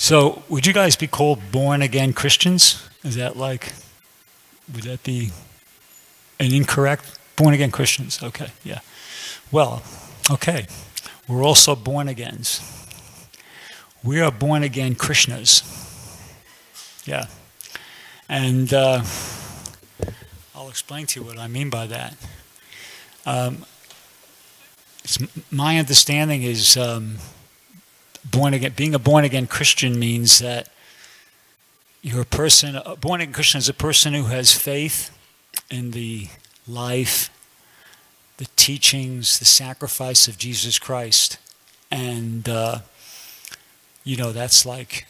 So, would you guys be called born-again Christians? Is that like, would that be an incorrect? Born-again Christians, okay, yeah. Well, okay, we're also born-agains. We are born-again Krishnas. Yeah. And I'll explain to you what I mean by that. My understanding is being a born-again Christian means that you're a born-again Christian is a person who has faith in the life, the teachings, the sacrifice of Jesus Christ. And, that's like,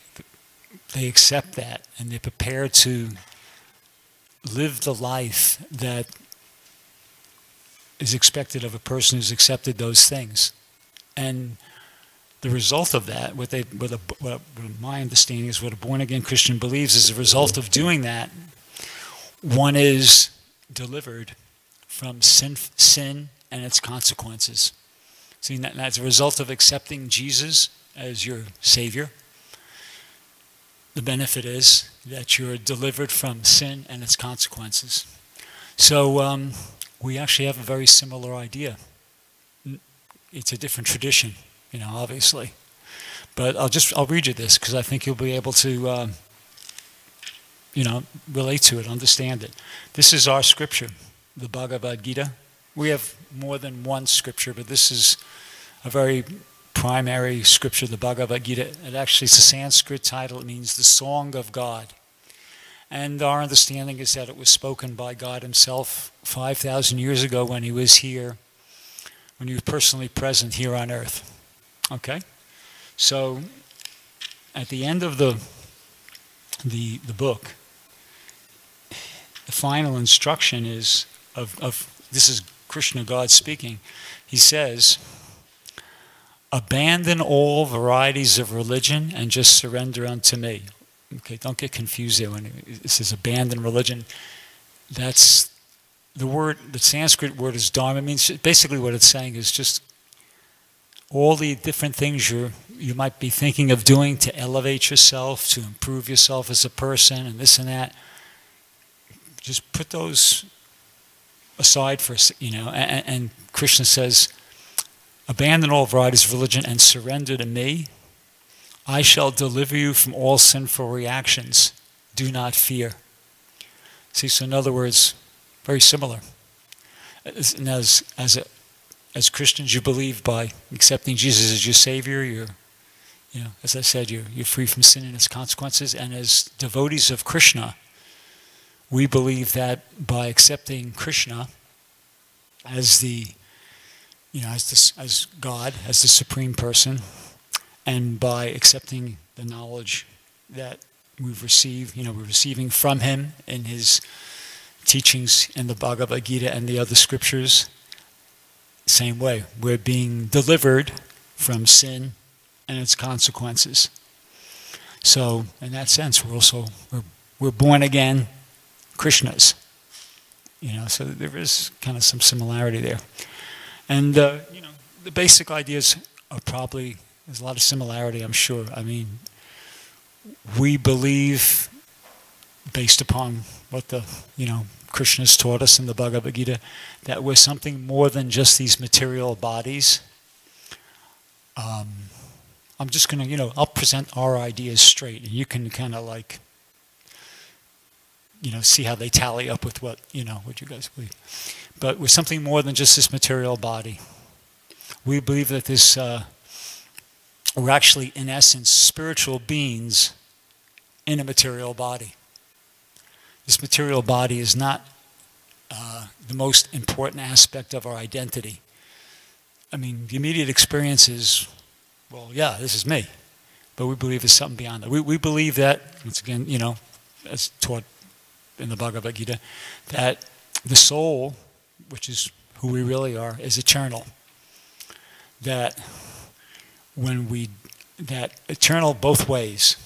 they accept that and they're prepared to live the life that is expected of a person who's accepted those things. And the result of that, what my understanding is what a born-again Christian believes is a result of doing that, one is delivered from sin and its consequences. See, that's a result of accepting Jesus as your Savior. The benefit is that you're delivered from sin and its consequences. So we actually have a very similar idea. It's a different tradition, obviously. But I'll read you this because I think you'll be able to, relate to it, understand it. This is our scripture, the Bhagavad Gita. We have more than one scripture, but this is a very primary scripture, the Bhagavad Gita. It actually is a Sanskrit title. It means the Song of God. And our understanding is that it was spoken by God himself 5,000 years ago when he was here, when he was personally present here on earth. Okay? So, at the end of the book, the final instruction is this is Krishna, God speaking. He says, abandon all varieties of religion and just surrender unto me. Okay, don't get confused there when it says abandon religion. That's the word, the Sanskrit word is dharma. It means basically what it's saying is just all the different things you might be thinking of doing to elevate yourself, to improve yourself as a person, and this and that. Just put those aside for, and Krishna says, abandon all varieties of religion and surrender to me. I shall deliver you from all sinful reactions. Do not fear. See, so in other words, very similar. As Christians, you believe by accepting Jesus as your Savior, as I said, you're free from sin and its consequences. And as devotees of Krishna, we believe that by accepting Krishna as as God, as the supreme person, and by accepting the knowledge that we've received, we're receiving from him in his teachings in the Bhagavad Gita and the other scriptures, same way. We're being delivered from sin and its consequences. So, in that sense, we're born again Krishnas. So there is kind of some similarity there. And, the basic ideas are probably, there's a lot of similarity, I'm sure. I mean, we believe, based upon what the, Krishna's taught us in the Bhagavad Gita, that we're something more than just these material bodies. I'm just going to, I'll present our ideas straight, and you can kind of like, see how they tally up with what you guys believe. But we're something more than just this material body. We believe that we're actually, in essence, spiritual beings in a material body. This material body is not the most important aspect of our identity. I mean, the immediate experience is, well, yeah, this is me. But we believe there's something beyond that. We believe that, once again, as taught in the Bhagavad Gita, that the soul, which is who we really are, is eternal. That that eternal both ways.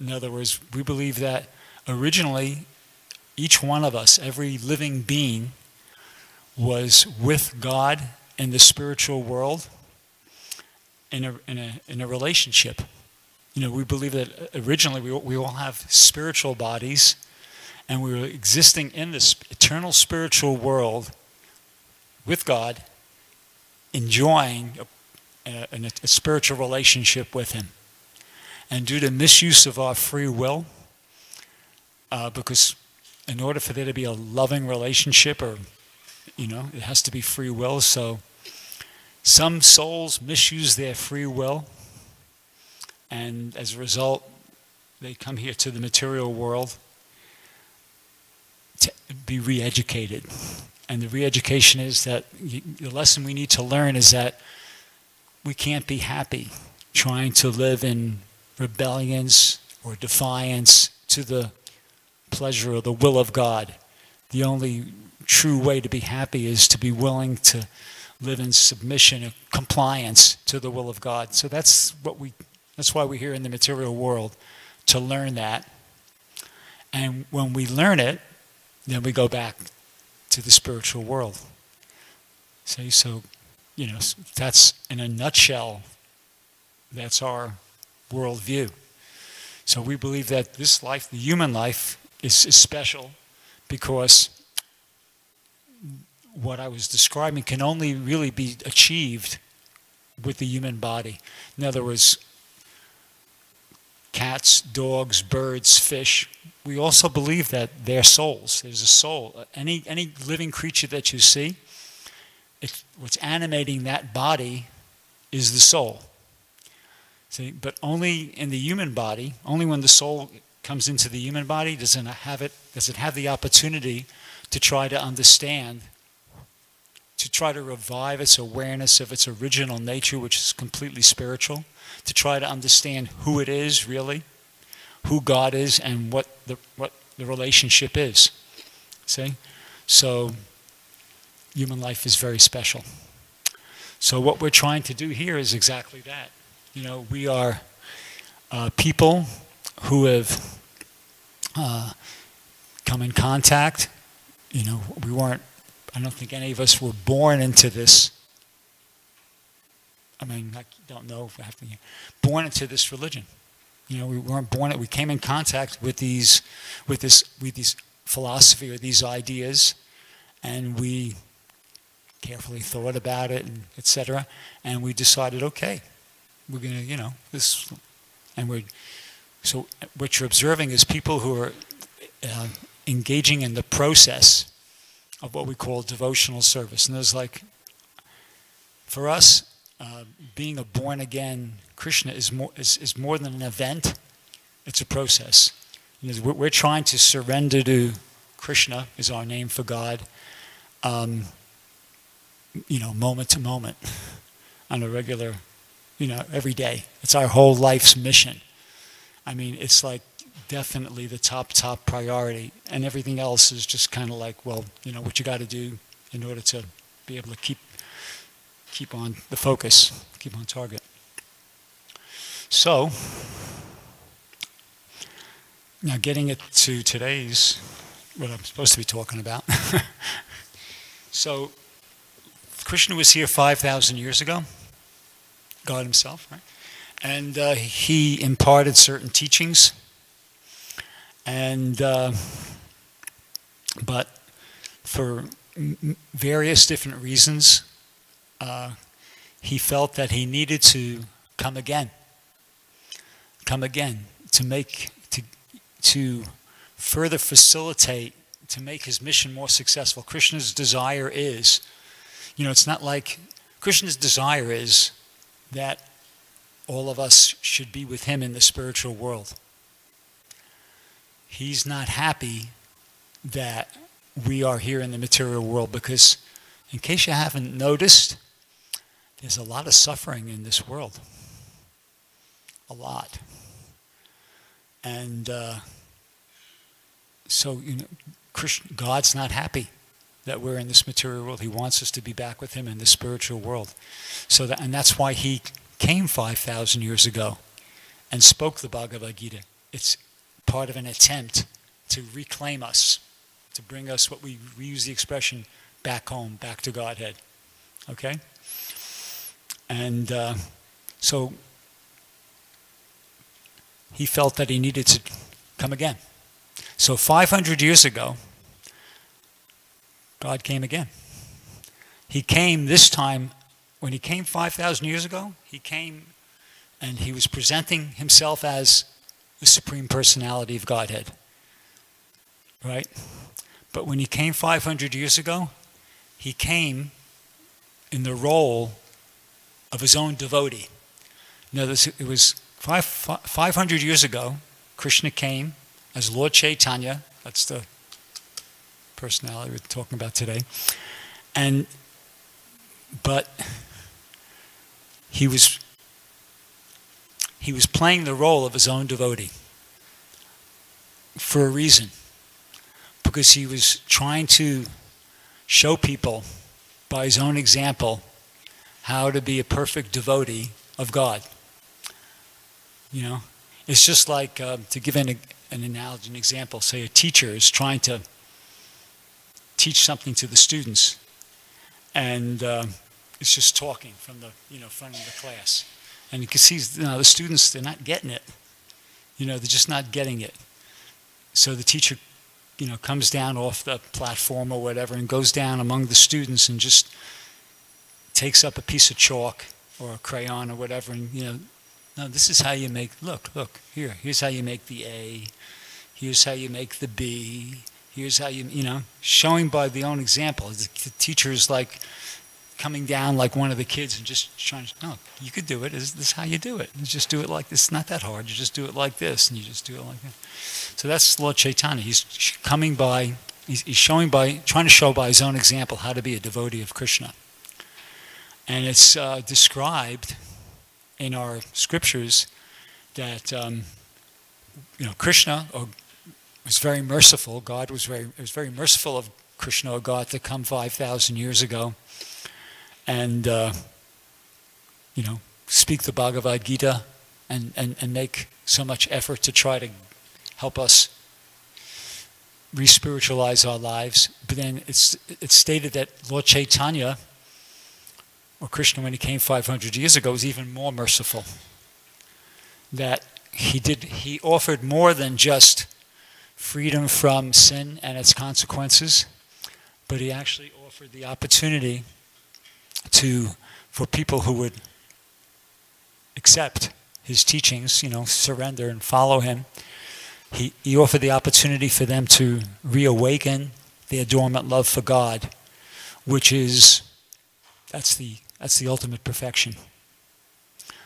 In other words, we believe that originally each one of us, every living being, was with God in the spiritual world in a relationship. we believe that originally we all have spiritual bodies, and we were existing in this eternal spiritual world with God, enjoying a spiritual relationship with Him. And due to misuse of our free will, because in order for there to be a loving relationship, or it has to be free will. So some souls misuse their free will, and as a result, they come here to the material world to be re-educated. And the re-education is that the lesson we need to learn is that we can't be happy trying to live in rebellions or defiance to the pleasure or the will of God. The only true way to be happy is to be willing to live in submission and compliance to the will of God. So that's why we're here in the material world, to learn that. And when we learn it, then we go back to the spiritual world. See, so, that's in a nutshell, that's our worldview. So we believe that this life, the human life, is special because what I was describing can only really be achieved with the human body. In other words, cats, dogs, birds, fish, we also believe that they're souls. There's a soul. Any living creature that you see, what's animating that body is the soul. See, but only in the human body, only when the soul comes into the human body does it have the opportunity to try to understand, to try to revive its awareness of its original nature, which is completely spiritual, to try to understand who it is really, who God is, and what the relationship is. See? So human life is very special. So what we're trying to do here is exactly that. We are people who have come in contact. I don't think any of us were born into this. I don't know if I have to. Born into this religion. We weren't born. We came in contact with these philosophy or these ideas, and we carefully thought about it, and etc. And we decided, okay, we're gonna, this, and so what you're observing is people who are engaging in the process of what we call devotional service. And there's for us, being a born-again Krishna is more than an event. It's a process. We're trying to surrender to Krishna, is our name for God, moment to moment, on a regular, every day. It's our whole life's mission. It's definitely the top priority, and everything else is just kind of what you got to do in order to be able to keep on the focus, keep on target. So now getting it to today's, what I'm supposed to be talking about. So Krishna was here 5,000 years ago, God himself, right? And he imparted certain teachings, and but for various different reasons, he felt that he needed to come again to further facilitate, to make his mission more successful. Krishna's desire is, it's not like, Krishna's desire is that all of us should be with him in the spiritual world. He's not happy that we are here in the material world, because, in case you haven't noticed, there's a lot of suffering in this world. A lot. And so, God's not happy that we're in this material world. He wants us to be back with him in the spiritual world. And that's why he came 5,000 years ago and spoke the Bhagavad Gita. It's part of an attempt to reclaim us, to bring us, what we use the expression, back home, back to Godhead. Okay? And so he felt that he needed to come again. So 500 years ago, God came again. He came this time, when he came 5,000 years ago, he came and he was presenting himself as the Supreme Personality of Godhead. Right? But when he came 500 years ago, he came in the role of his own devotee. Notice it was 500 years ago, Krishna came as Lord Chaitanya. That's the personality we're talking about today. But he was playing the role of his own devotee for a reason. Because he was trying to show people by his own example how to be a perfect devotee of God. You know, it's just like, to give an analogy, an example, say a teacher is trying to teach something to the students, and it's just talking from the front of the class, and you can see the students, they're not getting it. They're just not getting it. So the teacher comes down off the platform or whatever and goes down among the students and just takes up a piece of chalk or a crayon or whatever, and no, this is how you make, look, here's how you make the A, here's how you make the B, here's how showing by the own example. The teacher is like coming down like one of the kids and just trying to, no, you could do it, this is how you do it, you just do it like this, it's not that hard, you just do it like this, and you just do it like that. So that's Lord Chaitanya. He's coming by, he's showing by, trying to show by his own example how to be a devotee of Krishna. And it's described in our scriptures that Krishna was very merciful. It was very merciful of Krishna, or God, to come 5,000 years ago and speak the Bhagavad Gita and make so much effort to try to help us re-spiritualize our lives. But then it's stated that Lord Chaitanya, or Krishna, when he came 500 years ago, was even more merciful. That he offered more than just freedom from sin and its consequences, but he actually offered the opportunity for people who would accept his teachings, surrender and follow him. He offered the opportunity for them to reawaken their dormant love for God, which is, that's the ultimate perfection.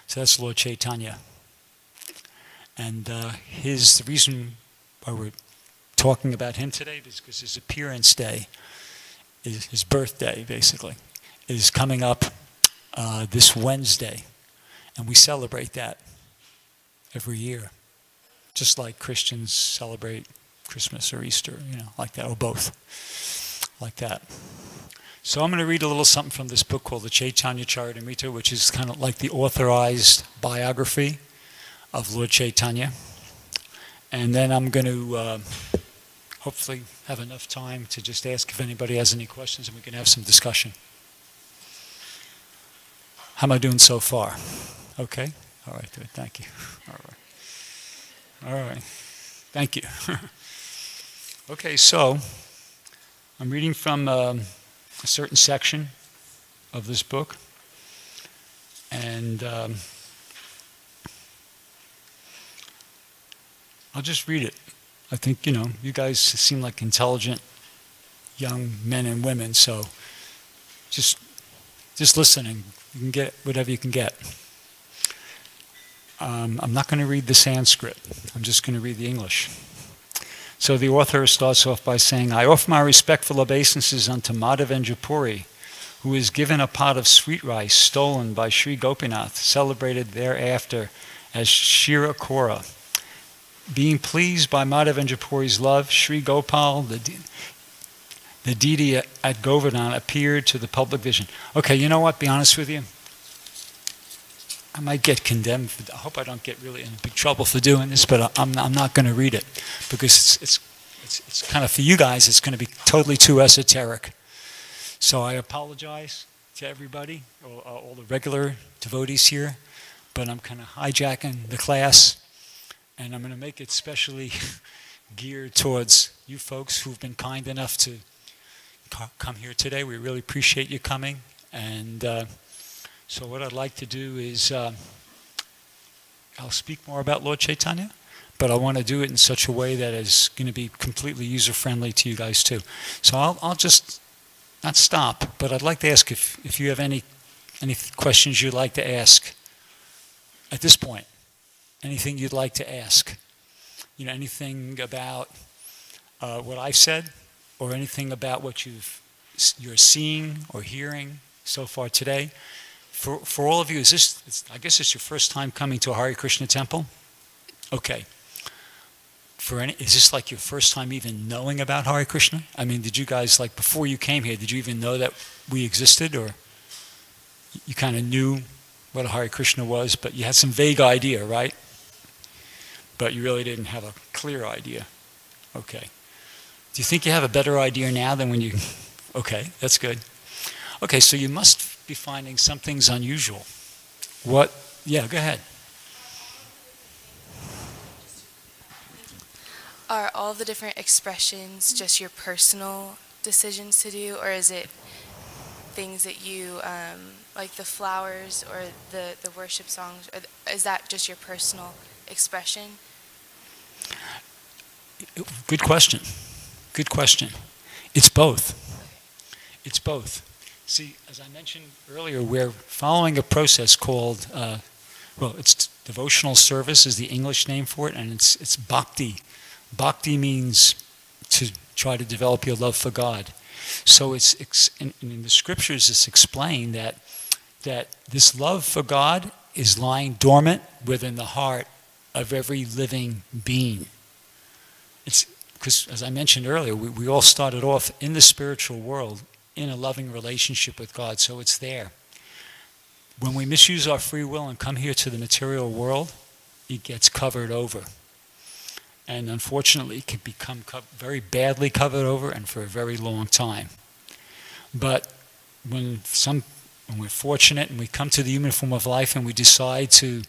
So that's Lord Chaitanya. And the reason why we're talking about him today is because his appearance day, his birthday basically, is coming up this Wednesday. And we celebrate that every year. Just like Christians celebrate Christmas or Easter, like that, or both, like that. So I'm going to read a little something from this book called the Chaitanya Charitamrita, which is kind of like the authorized biography of Lord Chaitanya. And then I'm going to hopefully have enough time to just ask if anybody has any questions, and we can have some discussion. How am I doing so far? Okay? All right, good. Thank you. All right. Thank you. Okay, so I'm reading from a certain section of this book, and I'll just read it. I think, you guys seem like intelligent young men and women, so just listening, you can get whatever you can get. I'm not going to read the Sanskrit. I'm just going to read the English. So the author starts off by saying, I offer my respectful obeisances unto Madhavendra Puri, who is given a pot of sweet rice stolen by Sri Gopinath, celebrated thereafter as Shira Kora. Being pleased by Madhavendra Puri's love, Sri Gopal, the deity at Govardhan, appeared to the public vision. Okay, you know what? Be honest with you. I might get condemned. I hope I don't get really in big trouble for doing this, but I'm not going to read it because it's kind of, for you guys, it's going to be totally too esoteric. So I apologize to everybody, all the regular devotees here, but I'm kind of hijacking the class, And I'm going to make it specially geared towards you folks who've been kind enough to come here today. We really appreciate you coming. And so what I'd like to do is I'll speak more about Lord Chaitanya, but I want to do it in such a way that is going to be completely user-friendly to you guys too. So I'll just not stop, but I'd like to ask if you have any questions you'd like to ask at this point. Anything you'd like to ask. You know, anything about what I've said, or anything about what you're seeing or hearing so far today. For all of you, I guess it's your first time coming to a Hare Krishna temple? Okay. Is this like your first time even knowing about Hare Krishna? I mean, did you guys, like before you came here, did you even know that we existed, or you kind of knew what a Hare Krishna was, but you had some vague idea, right? But you really didn't have a clear idea. Okay. Do you think you have a better idea now than when you... Okay, that's good. Okay, so you must be finding some things unusual. What? Yeah, go ahead. Are all the different expressions just your personal decisions to do, or is it things that you, like the flowers or the worship songs, or is that just your personal expression? Good question. Good question. It's both. It's both. See, as I mentioned earlier, we're following a process called, well, it's devotional service is the English name for it, and it's bhakti. Bhakti means to try to develop your love for God. So in the scriptures it's explained that this love for God is lying dormant within the heart of every living being. It's because, as I mentioned earlier, we all started off in the spiritual world in a loving relationship with God, so it's there. When we misuse our free will and come here to the material world, it gets covered over. And unfortunately, it can become very badly covered over and for a very long time. But when we're fortunate and we come to the human form of life and we decide to,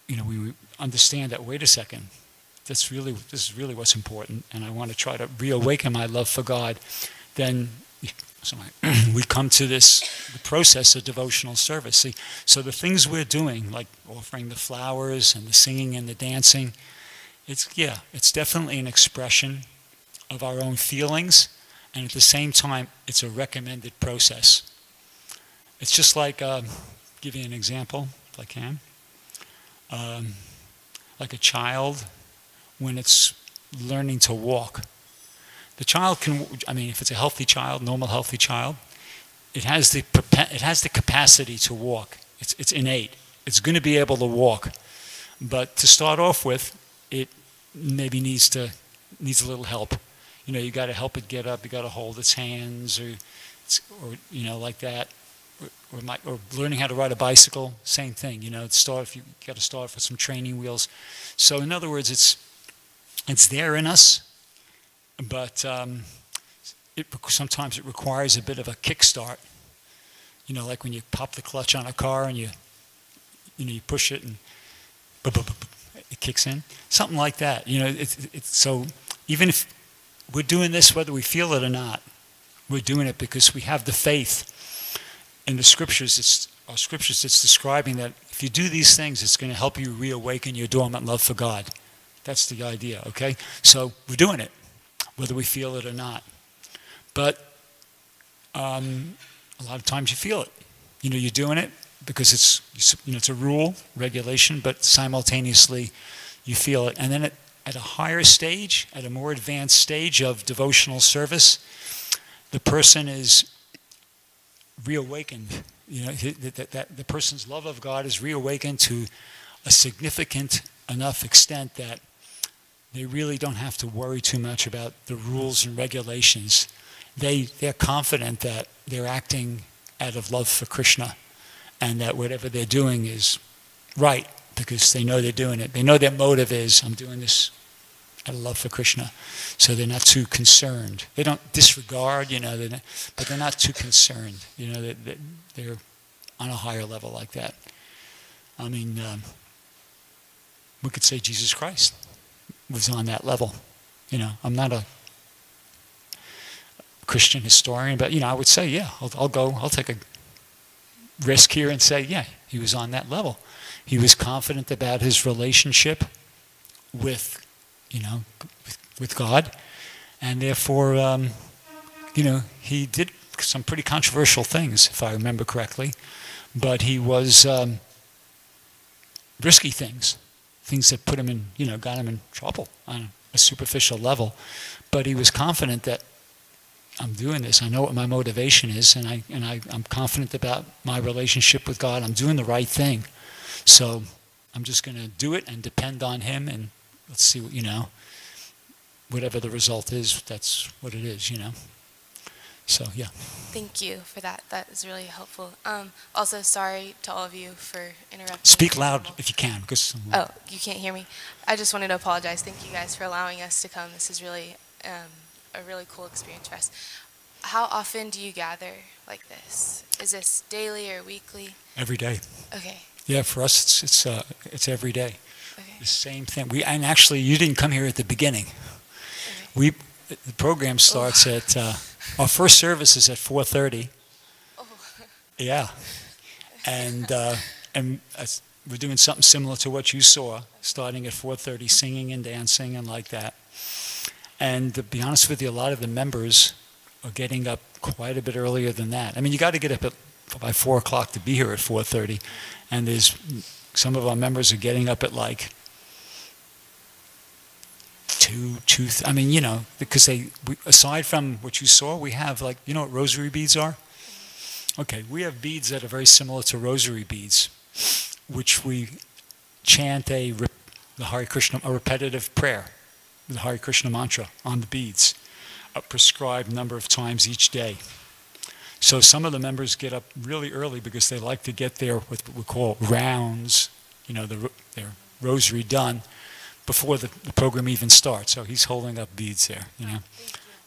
we understand that, wait a second, this is really what's important, and I want to try to reawaken my love for God, then we come to the process of devotional service. See, so the things we're doing, like offering the flowers and the singing and the dancing, it's definitely an expression of our own feelings, and at the same time, it's a recommended process. It's just like, give you an example, if I can. Like a child, when it's learning to walk. The child can, if it's a healthy child, normal healthy child, it has the capacity to walk. It's innate. It's going to be able to walk. But to start off with, it maybe needs a little help. You got to help it get up. You got to hold its hands, or like that. Or learning how to ride a bicycle, same thing. You got to start with some training wheels. So in other words, it's there in us, but sometimes it requires a bit of a kickstart. Like when you pop the clutch on a car and you push it and it kicks in, something like that. So even if we're doing this, whether we feel it or not, we're doing it because we have the faith. In the scriptures, it's describing that if you do these things, it's going to help you reawaken your dormant love for God. That's the idea, okay? So we're doing it, whether we feel it or not. But a lot of times you feel it. You're doing it because it's a rule, regulation, but simultaneously you feel it. And then at a higher stage, at a more advanced stage of devotional service, the person is reawakened. That the person's love of God is reawakened to a significant enough extent that they really don't have to worry too much about the rules and regulations. They're confident that they're acting out of love for Krishna, and that whatever they're doing is right because they know they're doing it. They know their motive is, I'm doing this out of love for Krishna. So they're not too concerned. They don't disregard, but they're not too concerned. They're on a higher level like that. we could say Jesus Christ was on that level. I'm not a Christian historian, but I would say, yeah, I'll take a risk here and say, yeah, he was on that level. He was confident about his relationship with, with God, and therefore, he did some pretty controversial things, if I remember correctly, but he was risky things that put him in, got him in trouble on a superficial level, but he was confident that I'm doing this. I know what my motivation is, and I'm confident about my relationship with God. I'm doing the right thing, so I'm just going to do it and depend on Him, and let's see what whatever the result is, that's what it is, So yeah. Thank you for that. That is really helpful. Also, sorry to all of you for interrupting. Speak loud if you can, because. Oh, you can't hear me. I just wanted to apologize. Thank you guys for allowing us to come. This is really a really cool experience for us. How often do you gather like this? Is this daily or weekly? Every day. Okay. Yeah, for us it's every day. Okay. The same thing. And actually, you didn't come here at the beginning. Okay. The program starts at our first service is at 4:30. Oh. Yeah, and we're doing something similar to what you saw, starting at 4:30, singing and dancing and like that. And to be honest with you, a lot of the members are getting up quite a bit earlier than that. I mean, you got to get up by 4 o'clock to be here at 4:30, and there's some of our members are getting up at like 2. I mean, because aside from what you saw, we have like, what rosary beads are? Okay, we have beads that are very similar to rosary beads, which we chant the Hare Krishna, a repetitive prayer, the Hare Krishna mantra on the beads, a prescribed number of times each day. So some of the members get up really early because they like to get their what we call rounds, their rosary done before the program even starts. So he's holding up beads there,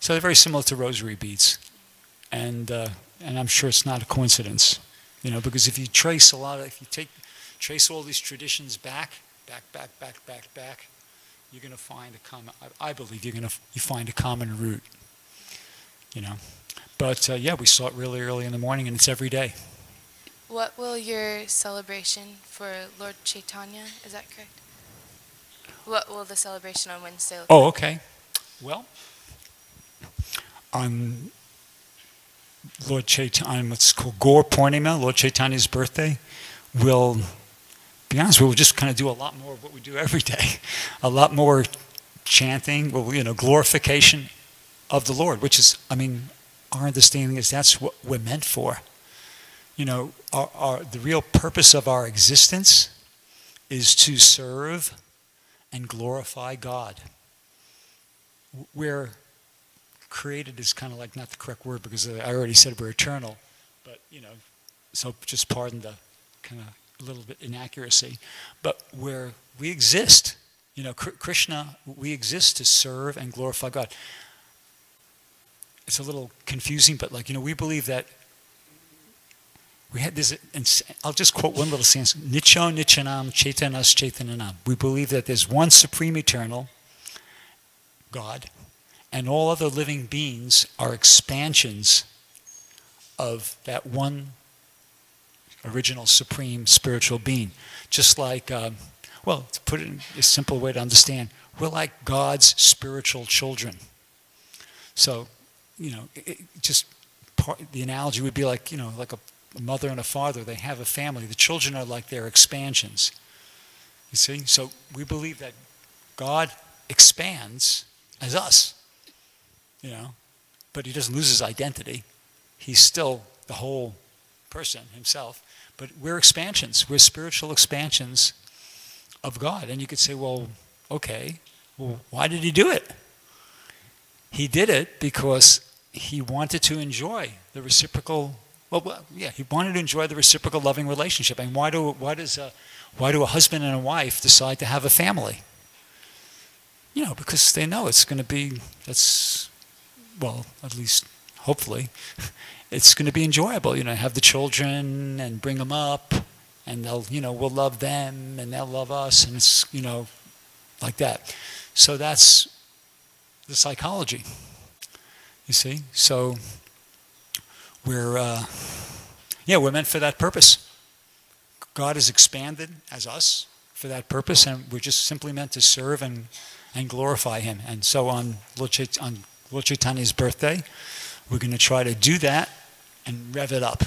So they're very similar to rosary beads, and I'm sure it's not a coincidence, because if you trace trace all these traditions back, you're going to find I believe you find a common root, But yeah, we start really early in the morning, and it's every day. What will your celebration for Lord Chaitanya, is that correct? What will the celebration on Wednesday look like? Oh, okay. Well, on Lord Chaitanya, what's called Gaur Purnima, Lord Chaitanya's birthday, we'll be honest, we'll just kind of do a lot more of what we do every day. A lot more chanting, glorification of the Lord, which is, our understanding is that's what we're meant for. The real purpose of our existence is to serve and glorify God. We're created is kind of like not the correct word because I already said we're eternal, but so just pardon the kind of a little bit inaccuracy. But we exist, Krishna, we exist to serve and glorify God. It's a little confusing, but we believe that we had this, and I'll just quote one little sentence, Nicho Nichanam Chaitanas Chaitananam. We believe that there's one supreme eternal God, and all other living beings are expansions of that one original supreme spiritual being. Just like, to put it in a simple way to understand, we're like God's spiritual children. So, the analogy would be like, like a mother and a father, they have a family. The children are like their expansions. You see? So we believe that God expands as us, but he doesn't lose his identity. He's still the whole person himself. But we're expansions. We're spiritual expansions of God. And you could say, well, okay, why did he do it? He did it because he wanted to enjoy the reciprocal. He wanted to enjoy the reciprocal loving relationship. And why do a husband and a wife decide to have a family? Because they know it's going to be, at least hopefully, it's going to be enjoyable. Have the children and bring them up, and they'll, we'll love them, and they'll love us, and it's, like that. So that's the psychology, you see. So we're meant for that purpose. God is expanded as us for that purpose, and we're just simply meant to serve and glorify Him. And so on Lord Chaitanya's birthday, we're going to try to do that and rev it up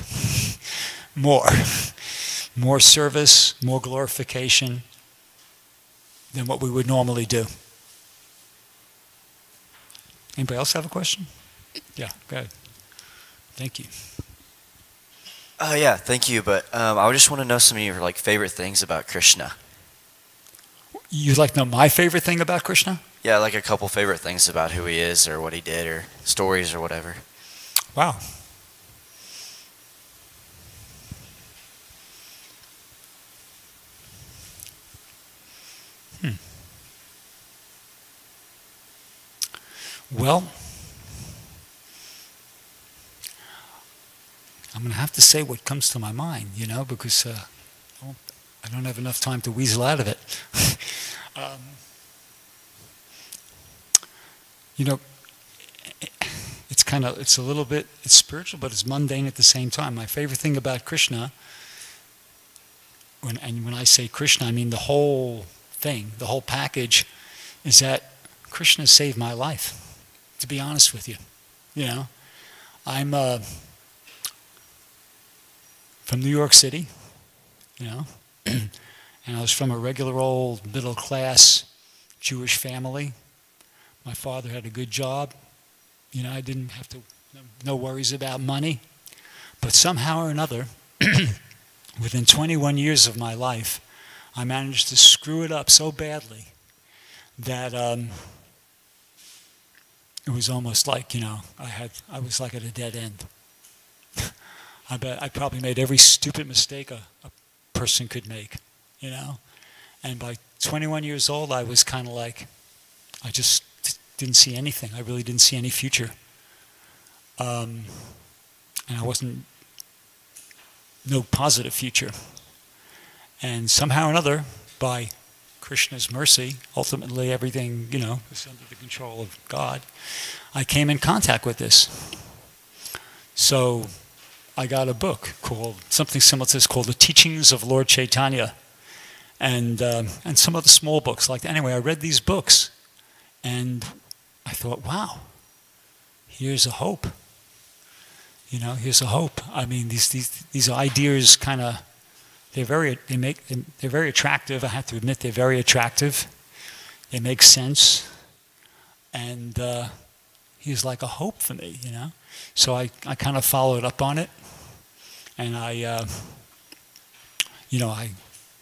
more service, more glorification than what we would normally do. Anybody else have a question? Yeah, go ahead. Thank you. Yeah, thank you. But I just want to know some of your favorite things about Krishna. You'd like to know my favorite thing about Krishna? Yeah, like a couple favorite things about who he is or what he did or stories or whatever. Wow. Well, I'm going to have to say what comes to my mind, because I don't have enough time to weasel out of it. It's spiritual, but it's mundane at the same time. My favorite thing about Krishna, when I say Krishna, I mean the whole thing, the whole package, is that Krishna saved my life, to be honest with you. I'm from New York City, and I was from a regular old middle-class Jewish family. My father had a good job. I didn't have no worries about money. But somehow or another, within 21 years of my life, I managed to screw it up so badly that it was almost like, I was like at a dead end. I bet I probably made every stupid mistake a person could make, And by 21 years old, I was kind of like, I just didn't see anything. I really didn't see any future. And I no positive future. And somehow or another, by Krishna's mercy, ultimately everything, was under the control of God, I came in contact with this. So I got a book called, something similar to this, called The Teachings of Lord Chaitanya. And some other small books like that. Anyway, I read these books, and I thought, wow, here's a hope. Here's a hope. I mean, these ideas kind of, they're very attractive. I have to admit, they're very attractive. They make sense, and he's like a hope for me, So I kind of followed up on it, and I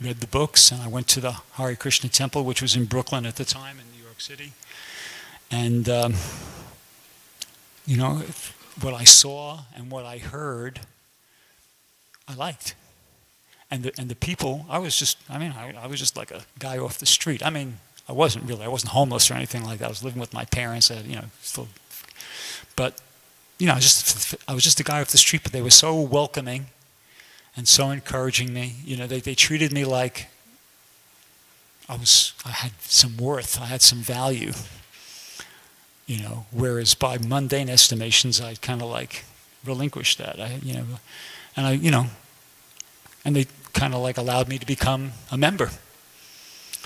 read the books, and I went to the Hare Krishna temple, which was in Brooklyn at the time in New York City. And, what I saw and what I heard, I liked. And the people, I was just like a guy off the street. I mean, I wasn't homeless or anything like that. I was living with my parents, but, I was just a guy off the street, but they were so welcoming and so encouraging me. They treated me like I had some worth, I had some value. Whereas by mundane estimations, I kind of like relinquished that. And they kind of like allowed me to become a member.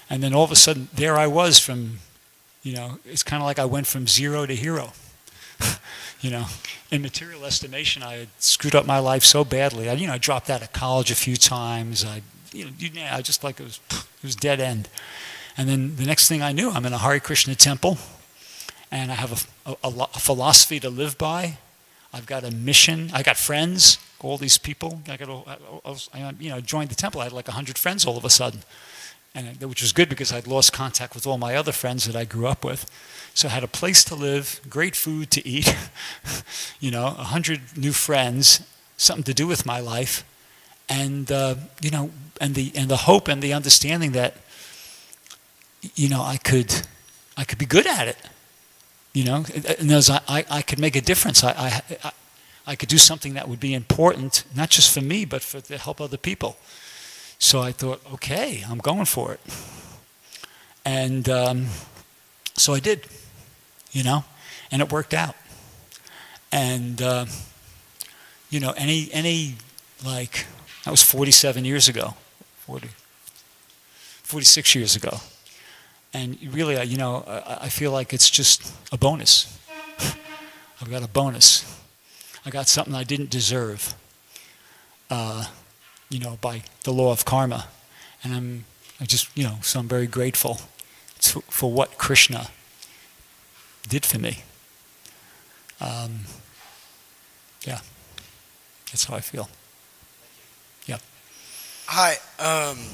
And then all of a sudden, there I was from, it's kind of like I went from zero to hero. In material estimation, I had screwed up my life so badly. I dropped out of college a few times. I just like it was dead end. And then the next thing I knew, I'm in a Hare Krishna temple, and I have a philosophy to live by. I've got a mission. I got friends. All these people. I joined the temple. I had like 100 friends all of a sudden, which was good because I'd lost contact with all my other friends that I grew up with. So I had a place to live, great food to eat, 100 new friends, something to do with my life, and and the hope and the understanding that I could be good at it. And I could make a difference. I could do something that would be important, not just for me, but to help other people. So I thought, okay, I'm going for it. And so I did, you know, and it worked out. And, you know, like, that was 47 years ago, 46 years ago. And really, you know, I feel like it's just a bonus. I've got a bonus. I got something I didn't deserve, you know, by the law of karma. And you know, so I'm very grateful for what Krishna did for me. Yeah, that's how I feel. Yeah. Hi.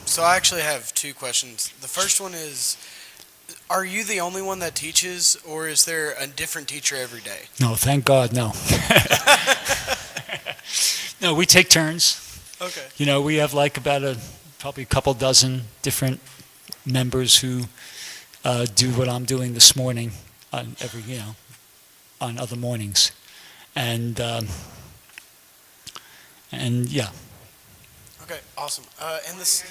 So I actually have two questions. The first one is, are you the only one that teaches, or is there a different teacher every day? No, thank God, no. No, we take turns. Okay. You know, we have like probably a couple dozen different members who do what I'm doing this morning on on other mornings. And yeah. Okay, awesome. And this.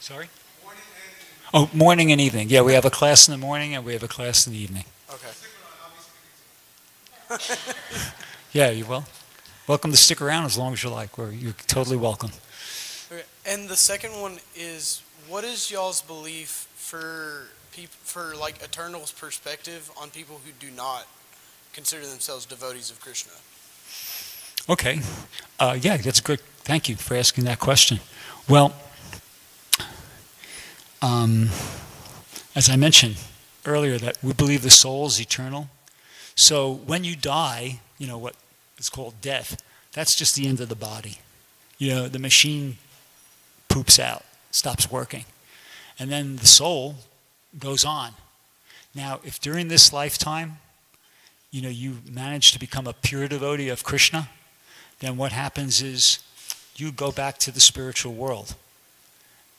Sorry? Oh, morning and evening. Yeah, we have a class in the morning and we have a class in the evening. Okay. Yeah, you're welcome to stick around as long as you like. You're totally welcome. Okay. And the second one is, what is y'all's belief for like Eternal's perspective on people who do not consider themselves devotees of Krishna? Okay. Yeah, that's good. Thank you for asking that question. Well, as I mentioned earlier, that we believe the soul is eternal. So when you die, you know, what is called death, that's just the end of the body. You know, the machine poops out, stops working. And then the soul goes on. Now, if during this lifetime, you know, you manage to become a pure devotee of Krishna, then what happens is you go back to the spiritual world.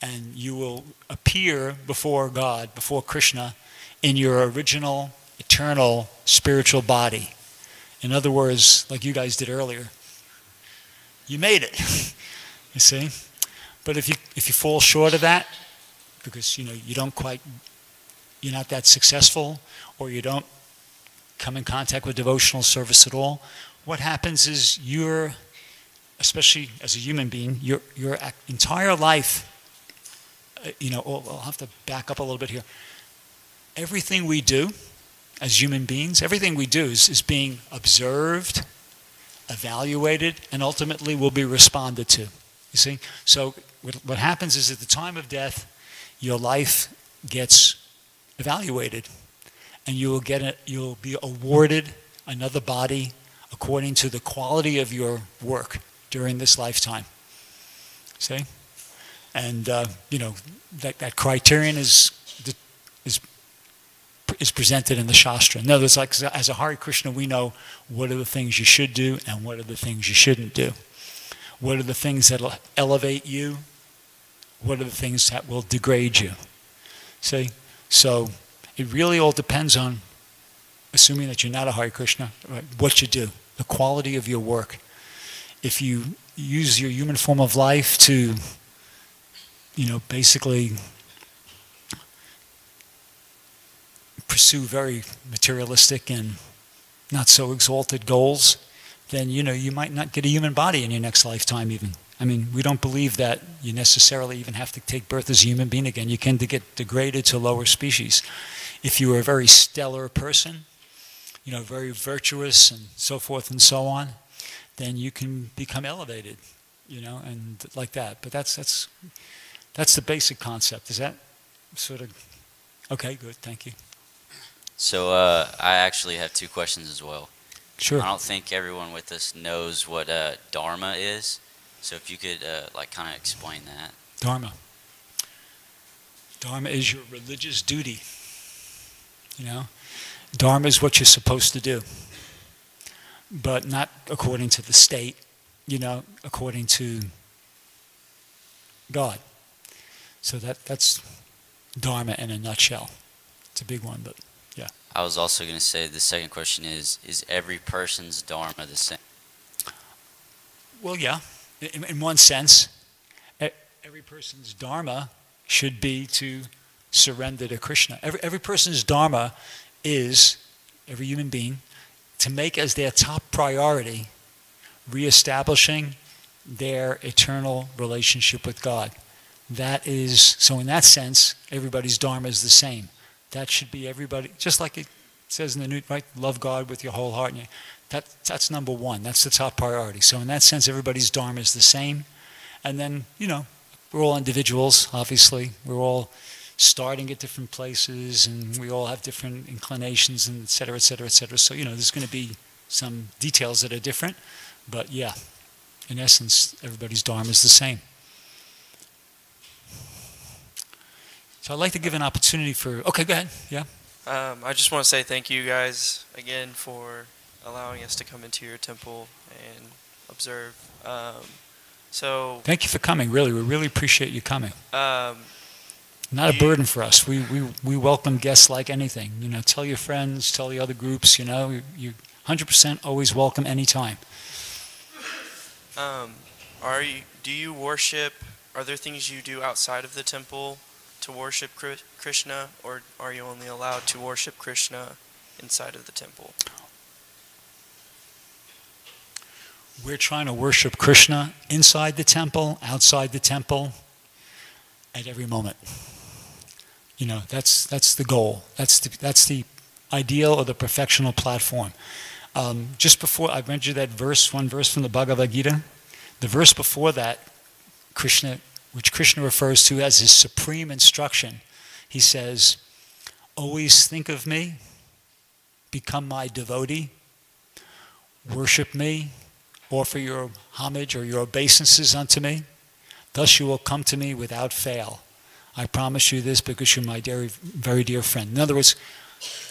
And you will appear before God, before Krishna, in your original, eternal, spiritual body. In other words, like you guys did earlier, you made it, you see? But if you fall short of that, because, you know, you're not that successful, or you don't come in contact with devotional service at all, what happens is especially as a human being, your entire life, you know, I'll have to back up a little bit here. Everything we do as human beings, everything we do is being observed, evaluated, and ultimately will be responded to. You see? So what happens is at the time of death, your life gets evaluated, and you'll be awarded another body according to the quality of your work during this lifetime. See? And you know, that criterion is presented in the Shastra. In other words, like as a Hare Krishna, we know what are the things you should do and what are the things you shouldn't do. What are the things that will elevate you? What are the things that will degrade you? See? So it really all depends on, assuming that you're not a Hare Krishna, right, what you do, the quality of your work. If you use your human form of life to, you know, basically pursue very materialistic and not so exalted goals, then, you know, you might not get a human body in your next lifetime even. I mean, we don't believe that you necessarily even have to take birth as a human being again. You can get degraded to lower species. If you are a very stellar person, you know, very virtuous and so forth and so on, then you can become elevated, you know, and like that. But that's the basic concept. Is that sort of okay? Good, thank you. So I actually have two questions as well. Sure. I don't think everyone with us knows what Dharma is. So if you could like kind of explain that. Dharma. Dharma is your religious duty. You know, Dharma is what you're supposed to do, but not according to the state. You know, according to God. So that's Dharma in a nutshell. It's a big one, but yeah. I was also going to say the second question is every person's Dharma the same? Well, yeah, in one sense, every person's dharma should be to surrender to Krishna. Every person's dharma is, every human being, to make as their top priority reestablishing their eternal relationship with God. That is, so in that sense, everybody's dharma is the same. That should be everybody, just like it says in the New, right? Love God with your whole heart. That's number one. That's the top priority. So in that sense, everybody's dharma is the same. And then, you know, we're all individuals, obviously. We're all starting at different places, and we all have different inclinations, and et cetera, et cetera, et cetera. So, you know, there's going to be some details that are different. But yeah, in essence, everybody's dharma is the same. So I'd like to give an opportunity for, okay, go ahead, yeah. I just want to say thank you guys again for allowing us to come into your temple and observe. So thank you for coming, really. We really appreciate you coming. Not a burden for us. We welcome guests like anything. You know, tell your friends, tell the other groups, you know, you 100% always welcome anytime. Do you worship, are there things you do outside of the temple to worship Krishna, or are you only allowed to worship Krishna inside of the temple? We're trying to worship Krishna inside the temple, outside the temple, at every moment. You know, that's the goal. That's the ideal or the perfectional platform. Just before I read you that verse, one verse from the Bhagavad Gita, the verse before that, which Krishna refers to as his supreme instruction, he says, always think of me, become my devotee, worship me, offer your homage or your obeisances unto me, thus you will come to me without fail. I promise you this because you're my very dear friend. In other words,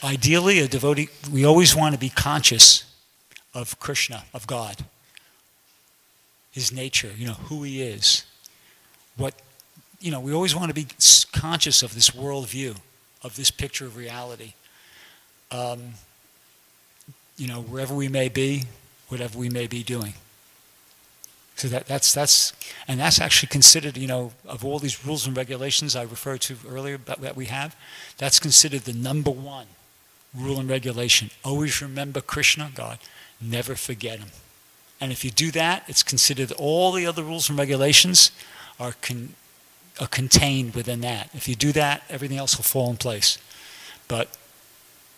ideally a devotee, we always want to be conscious of Krishna, of God, his nature, you know, who he is. What, you know, we always want to be conscious of this worldview, of this picture of reality. You know, wherever we may be, whatever we may be doing. So that's actually considered, you know, of all these rules and regulations I referred to earlier that we have, that's considered the number one rule and regulation. Always remember Krishna, God, never forget him. And if you do that, it's considered all the other rules and regulations are contained within that. If you do that, everything else will fall in place. But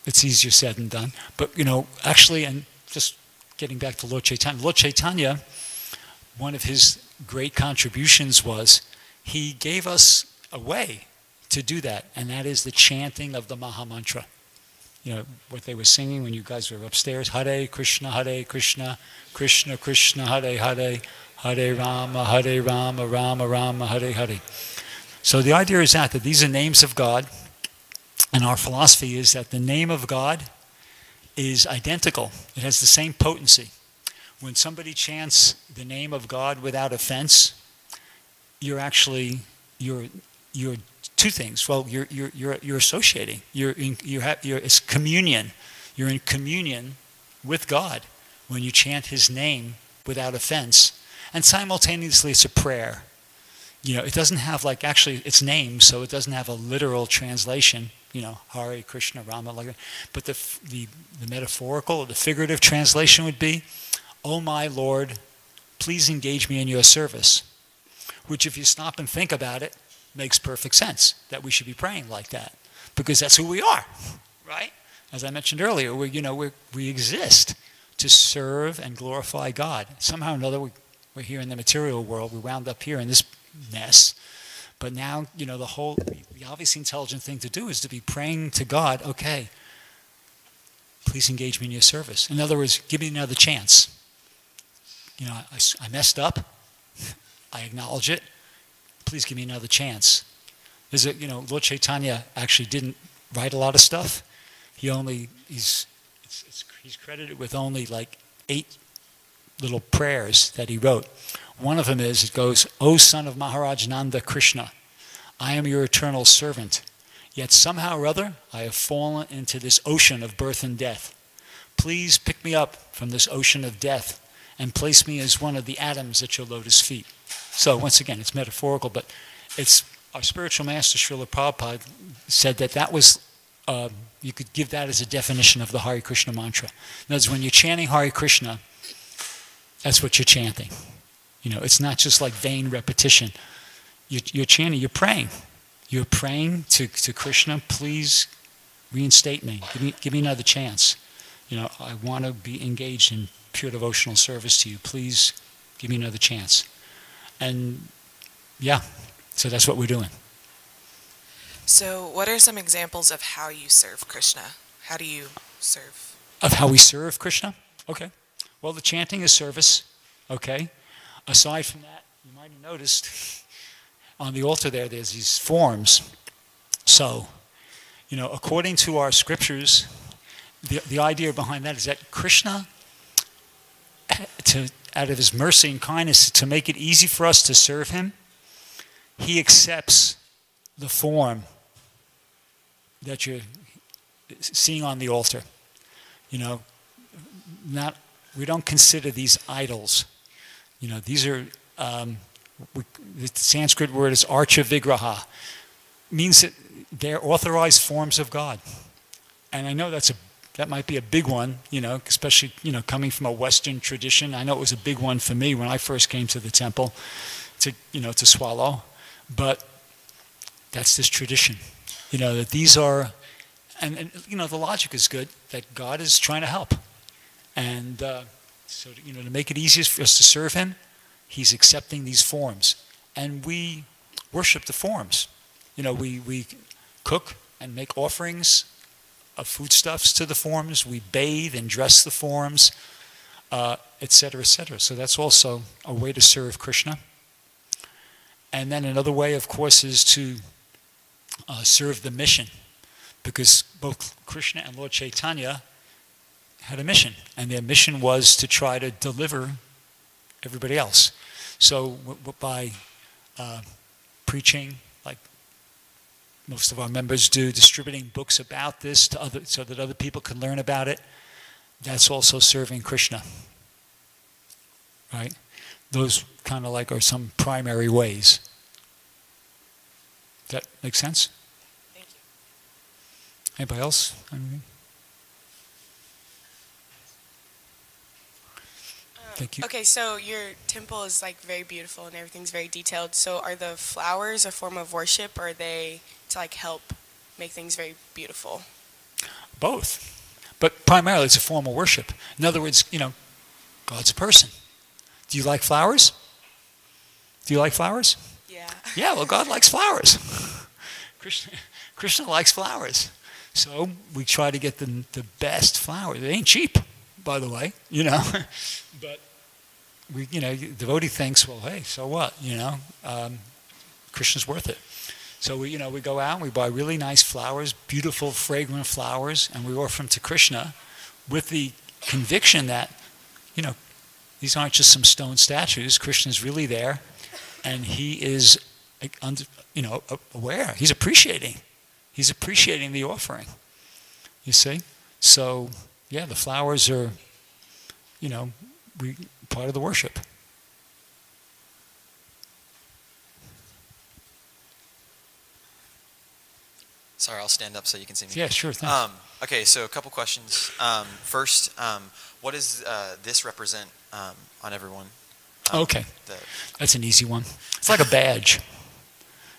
it's easier said than done. But, you know, actually, and just getting back to Lord Chaitanya, one of his great contributions was he gave us a way to do that, and that is the chanting of the Maha Mantra. You know, what they were singing when you guys were upstairs, Hare Krishna, Krishna Krishna, Hare Hare, Hare Rama, Rama Rama, Hare Hare. So the idea is that these are names of God, and our philosophy is that the name of God is identical. It has the same potency. When somebody chants the name of God without offense, you're two things. Well, you're associating. It's communion. You're in communion with God when you chant his name without offense. And simultaneously, it's a prayer. You know, it doesn't have actually it's names, so it doesn't have a literal translation. You know, Hare Krishna, Rama, like that. But the metaphorical or the figurative translation would be, "Oh my Lord, please engage me in your service." Which, if you stop and think about it, makes perfect sense that we should be praying like that, because that's who we are, right? As I mentioned earlier, we exist to serve and glorify God. Somehow or another, we're here in the material world. We wound up here in this mess. But now, you know, the obviously intelligent thing to do is to be praying to God, okay, please engage me in your service. In other words, give me another chance. You know, I messed up. I acknowledge it. Please give me another chance. Lord Chaitanya actually didn't write a lot of stuff. He's credited with only 8 little prayers that he wrote. One of them it goes, "O son of Maharaj Nanda Krishna, I am your eternal servant. Yet somehow or other, I have fallen into this ocean of birth and death. Please pick me up from this ocean of death and place me as one of the atoms at your lotus feet." So once again, it's metaphorical, but it's our spiritual master, Srila Prabhupada, said that was, you could give that as a definition of the Hare Krishna mantra. In other words, when you're chanting Hare Krishna, that's what you're chanting. It's not just like vain repetition. You're chanting, you're praying. You're praying to Krishna, please reinstate me. Give me another chance. I want to be engaged in pure devotional service to you. Please give me another chance. And yeah, so that's what we're doing. So what are some examples of how you serve Krishna? How do you serve? Of how we serve Krishna? Okay. Well, the chanting is service. Okay. Aside from that, you might have noticed on the altar there's these forms. So, according to our scriptures, the idea behind that is that Krishna, out of his mercy and kindness, to make it easy for us to serve him, he accepts the form that you're seeing on the altar. We don't consider these idols. These are, the Sanskrit word is archa vigraha, means that they're authorized forms of God. And I know that might be a big one, especially, coming from a Western tradition. I know it was a big one for me when I first came to the temple to swallow. But that's this tradition, that these are, and the logic is good, that God is trying to help. And so, to make it easiest for us to serve him, he's accepting these forms. And we worship the forms. We cook and make offerings of foodstuffs to the forms. We bathe and dress the forms, etc., etc. So that's also a way to serve Krishna. And then another way, of course, is to serve the mission. Because both Krishna and Lord Chaitanya had a mission. And their mission was to try to deliver everybody else. So by preaching, like most of our members do, distributing books about this to so that other people can learn about it, that's also serving Krishna. Right? Those kind of are some primary ways. Does that make sense? Thank you. Anybody else? Anything? Thank you. Okay, so your temple is very beautiful and everything's very detailed. So are the flowers a form of worship, or are they to help make things very beautiful? Both. But primarily it's a form of worship. In other words, God's a person. Do you like flowers? Do you like flowers? Yeah. Yeah, well, God likes flowers. Krishna likes flowers. So we try to get the best flowers. It ain't cheap, by the way, But devotee thinks, well, hey, so what? Krishna's worth it. So we go out and we buy really nice flowers, beautiful, fragrant flowers, and we offer them to Krishna with the conviction that, these aren't just some stone statues. Krishna's really there, and he is, aware. He's appreciating. He's appreciating the offering. You see? So, yeah, the flowers are, part of the worship. Sorry, I'll stand up so you can see me. Yeah, sure. Thanks. Okay, so a couple questions. First, what does this represent on everyone? Okay, that's an easy one. It's like a badge.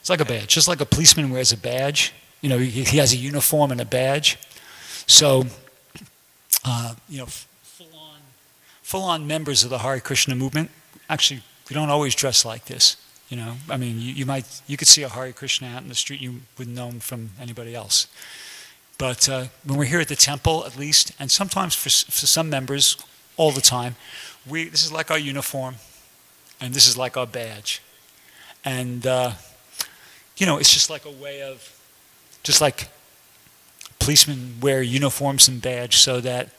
It's like a badge, just like a policeman wears a badge. He has a uniform and a badge. So, full-on members of the Hare Krishna movement, actually, we don't always dress like this. I mean, you could see a Hare Krishna out in the street, you wouldn't know him from anybody else. But when we're here at the temple, at least, and sometimes for some members, all the time, this is like our uniform, and this is like our badge. And, it's just like a way of, just like policemen wear uniforms and badge so that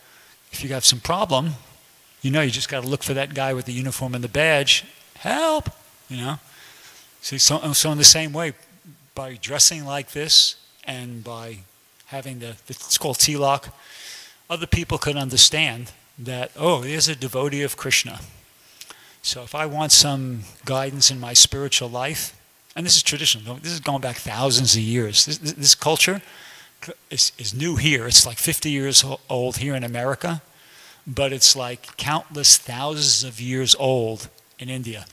if you have some problem, you just got to look for that guy with the uniform and the badge. Help! So in the same way, by dressing like this and by having it's called tilak, other people could understand that, oh, there's a devotee of Krishna. So if I want some guidance in my spiritual life, and this is traditional, this is going back thousands of years. This culture is new here. It's like 50 years old here in America, but it's like countless thousands of years old in India.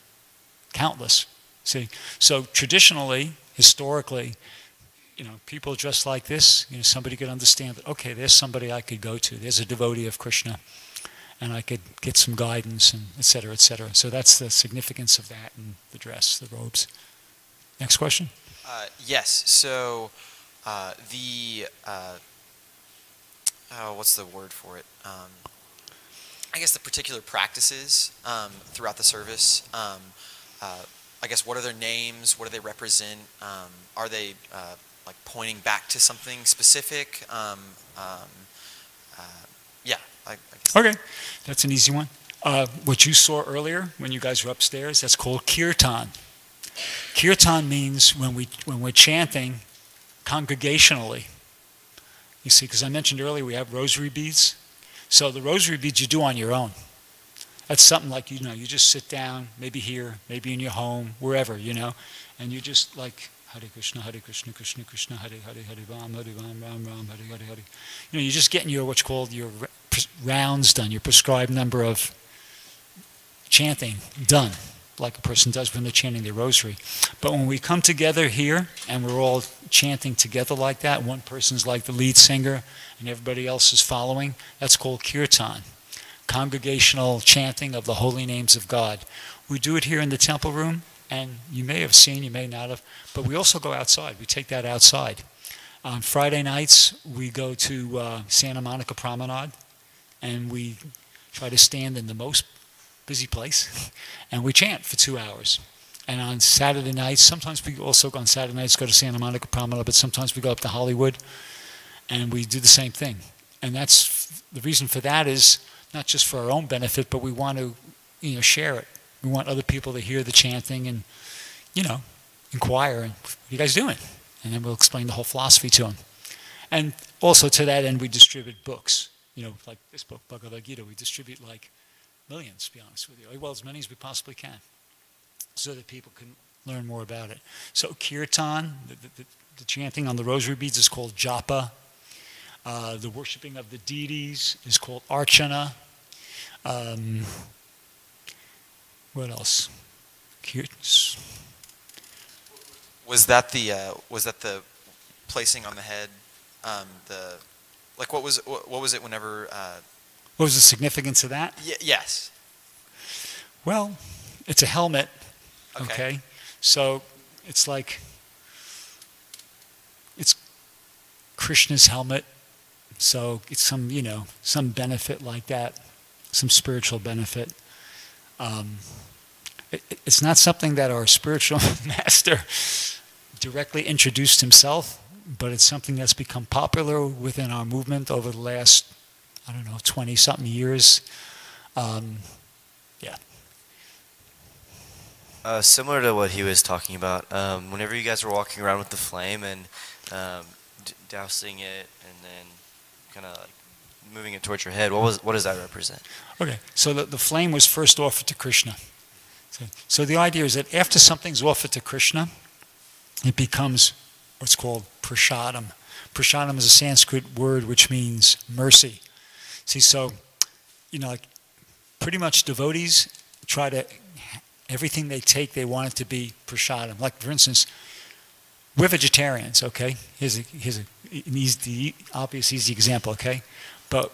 Countless. See, so traditionally, historically, people dressed like this, somebody could understand that, okay, there's somebody I could go to. There's a devotee of Krishna, and I could get some guidance, and et cetera, et cetera. So that's the significance of that and the dress, the robes. Next question? Yes. So what's the word for it? I guess the particular practices throughout the service. I guess, what are their names? What do they represent? Are they like pointing back to something specific? Yeah. I guess. Okay, that's an easy one. What you saw earlier when you guys were upstairs, that's called kirtan. Kirtan means when we're chanting congregationally. You see, because I mentioned earlier we have rosary beads. So the rosary beads you do on your own. That's something like, you just sit down, maybe here, maybe in your home, wherever, and you just like, Hare Krishna, Krishna Krishna, Hare Hare, Hare Ram, Ram Ram, Hare Hare. You're just getting what's called your rounds done, your prescribed number of chanting done, like a person does when they're chanting their rosary. But when we come together here and we're all chanting together like that, one person's like the lead singer and everybody else is following, that's called kirtan. Congregational chanting of the holy names of God. We do it here in the temple room, and you may have seen, you may not have, but we also go outside. We take that outside. On Friday nights, we go to Santa Monica Promenade, and we try to stand in the most busy place, and we chant for 2 hours. And on Saturday nights, sometimes we also on Saturday nights go to Santa Monica Promenade, but sometimes we go up to Hollywood, and we do the same thing. And that's the reason for that is not just for our own benefit, but we want to, share it. We want other people to hear the chanting and, inquire, and what are you guys doing? And then we'll explain the whole philosophy to them. And also to that end, we distribute books. Like this book, Bhagavad Gita, we distribute like millions, to be honest with you. Well, as many as we possibly can, so that people can learn more about it. So kirtan, the chanting on the rosary beads is called japa. The worshiping of the deities is called archana. What else? Was that the placing on the head? What was it whenever? What was the significance of that? Yes. Well, it's a helmet. Okay. So it's like it's Krishna's helmet. So it's some benefit like that, some spiritual benefit. It's not something that our spiritual master directly introduced himself, but it's something that's become popular within our movement over the last, 20-something years. Yeah. Similar to what he was talking about, whenever you guys were walking around with the flame and dousing it and then kind of like moving it towards your head, what does that represent? Okay, so the flame was first offered to Krishna. So the idea is that after something's offered to Krishna, it becomes what's called prasadam. Prasadam is a Sanskrit word which means mercy. See, so, like pretty much devotees try to, everything they take, they want it to be prasadam. Like, for instance, we're vegetarians, okay? Here's an easy, obvious, easy example, okay? But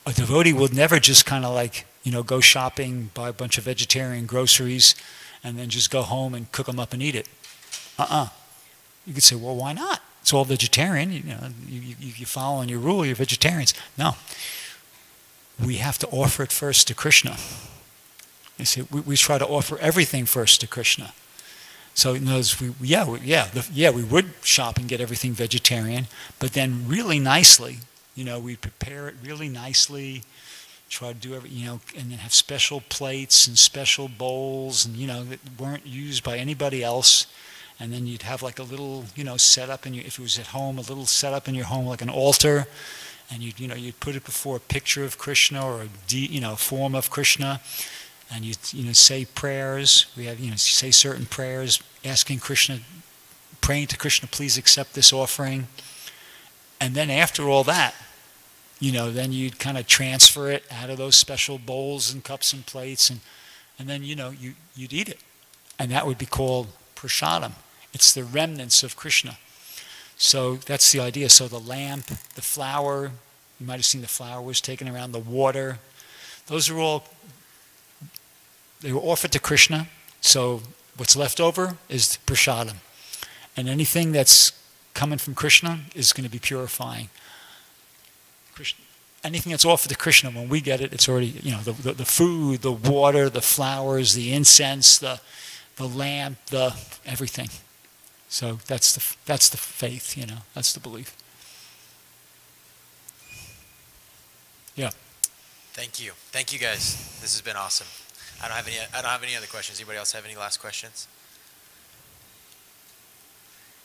a devotee will never just kind of like, go shopping, buy a bunch of vegetarian groceries, and then just go home and cook them up and eat it. You could say, well, why not? It's all vegetarian. You're following your rule. You're vegetarians. No. We have to offer it first to Krishna. You see, we try to offer everything first to Krishna. So in other words, we would shop and get everything vegetarian, but then really nicely, we prepare it really nicely, try to do and then have special plates and special bowls, and that weren't used by anybody else. And then you'd have like a little, setup if it was at home, a little setup in your home, like an altar, and you'd put it before a picture of Krishna or a form of Krishna, and you say prayers. We have say certain prayers, asking Krishna, praying to Krishna, please accept this offering. And then after all that, then you'd kind of transfer it out of those special bowls and cups and plates, and then you'd eat it, and that would be called prasadam. It's the remnants of Krishna. So that's the idea. So the lamp, the flour, you might have seen the flour was taken around, the water. Those are all, they were offered to Krishna. So what's left over is prasadam. And anything that's coming from Krishna is going to be purifying. Anything that's offered to Krishna, when we get it, it's already, the food, the water, the flowers, the incense, the lamp, the everything. So that's the faith, that's the belief. Yeah. Thank you guys. This has been awesome. I don't have any other questions. Anybody else have any last questions?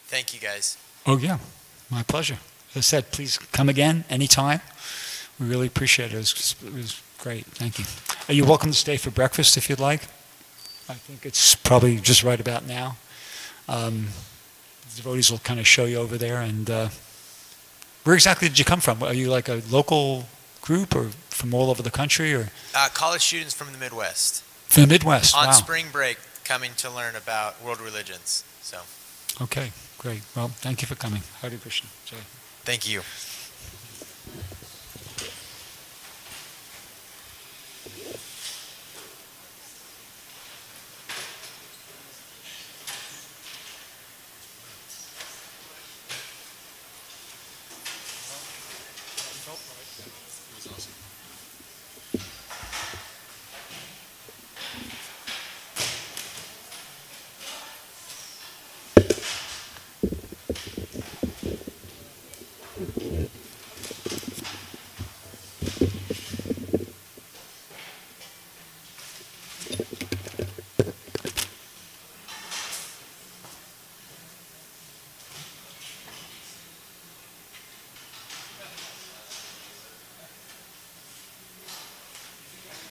Thank you guys. Oh yeah, my pleasure. As I said, please come again anytime. We really appreciate it. It was great. Thank you. You're welcome to stay for breakfast if you'd like. I think it's probably just right about now. The devotees will kind of show you over there. And where exactly did you come from? Are you like a local group or from all over the country? Or college students from the Midwest. From the Midwest, on wow. spring break, coming to learn about world religions. So. Okay, great. Well, thank you for coming. Hare Krishna. Jai. Thank you. It was awesome.